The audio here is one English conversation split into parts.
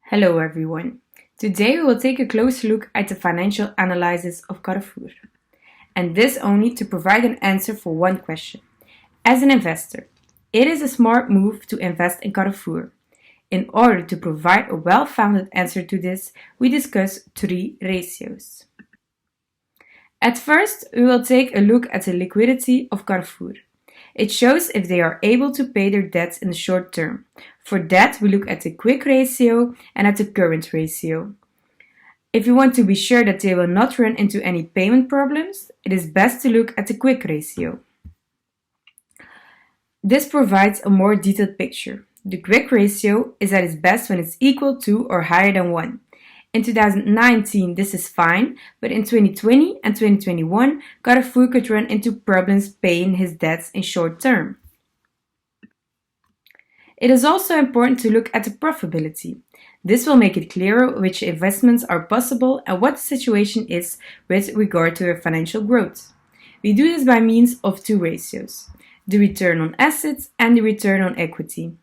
Hello everyone. Today we will take a closer look at the financial analysis of Carrefour. And this only to provide an answer for one question. As an investor, it is a smart move to invest in Carrefour. In order to provide a well-founded answer to this, we discuss three ratios. At first, we will take a look at the liquidity of Carrefour. It shows if they are able to pay their debts in the short term. For that, we look at the quick ratio and at the current ratio. If you want to be sure that they will not run into any payment problems, it is best to look at the quick ratio. This provides a more detailed picture. The quick ratio is at its best when it's equal to or higher than 1. In 2019, this is fine, but in 2020 and 2021, Carrefour could run into problems paying his debts in short term. It is also important to look at the profitability. This will make it clearer which investments are possible and what the situation is with regard to their financial growth. We do this by means of two ratios, the return on assets and the return on equity.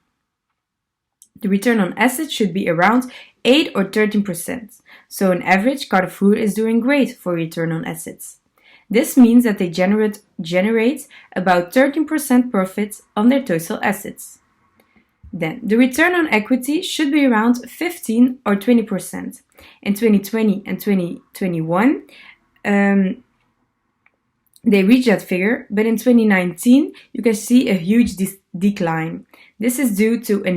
The return on assets should be around 8 or 13%, so on average Carrefour is doing great for return on assets. This means that they generate about 13% profit on their total assets. Then, the return on equity should be around 15 or 20%. In 2020 and 2021, they reached that figure, but in 2019, you can see a huge decline. This is due to a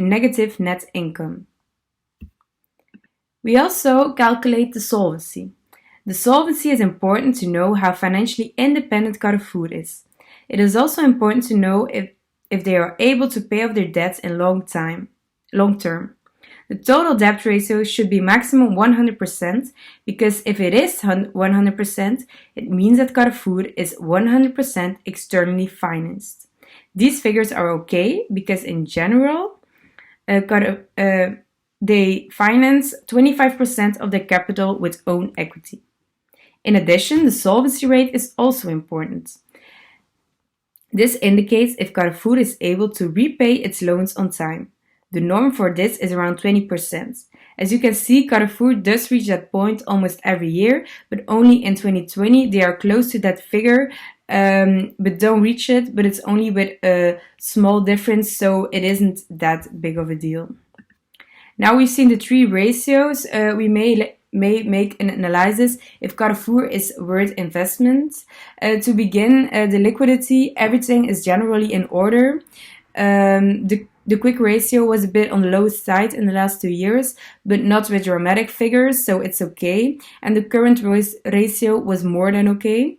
negative net income. We also calculate the solvency. The solvency is important to know how financially independent Carrefour is. It is also important to know if they are able to pay off their debts in long term. The total debt ratio should be maximum 100% because if it is 100%, it means that Carrefour is 100% externally financed. These figures are okay because in general, they finance 25% of their capital with own equity. In addition, the solvency rate is also important. This indicates if Carrefour is able to repay its loans on time. The norm for this is around 20%. As you can see, Carrefour does reach that point almost every year, but only in 2020 they are close to that figure, but don't reach it, but it's only with a small difference, so it isn't that big of a deal. Now we've seen the three ratios, we may make an analysis if Carrefour is worth investment. To begin, the liquidity, everything is generally in order. The quick ratio was a bit on the low side in the last 2 years, but not with dramatic figures, so it's okay. And the current ratio was more than okay.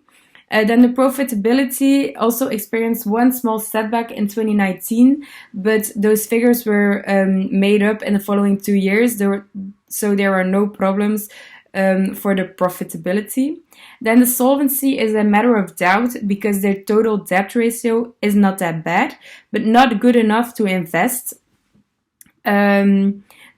Then the profitability also experienced one small setback in 2019, but those figures were made up in the following 2 years, so there are no problems for the profitability. Then the solvency is a matter of doubt because their total debt ratio is not that bad, but not good enough to invest.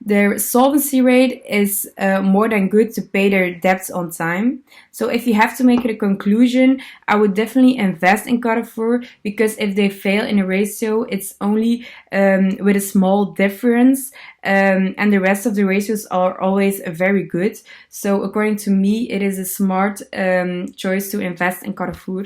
Their solvency rate is more than good to pay their debts on time. So if you have to make it a conclusion, I would definitely invest in Carrefour because if they fail in a ratio, it's only with a small difference and the rest of the ratios are always very good. So according to me, it is a smart choice to invest in Carrefour.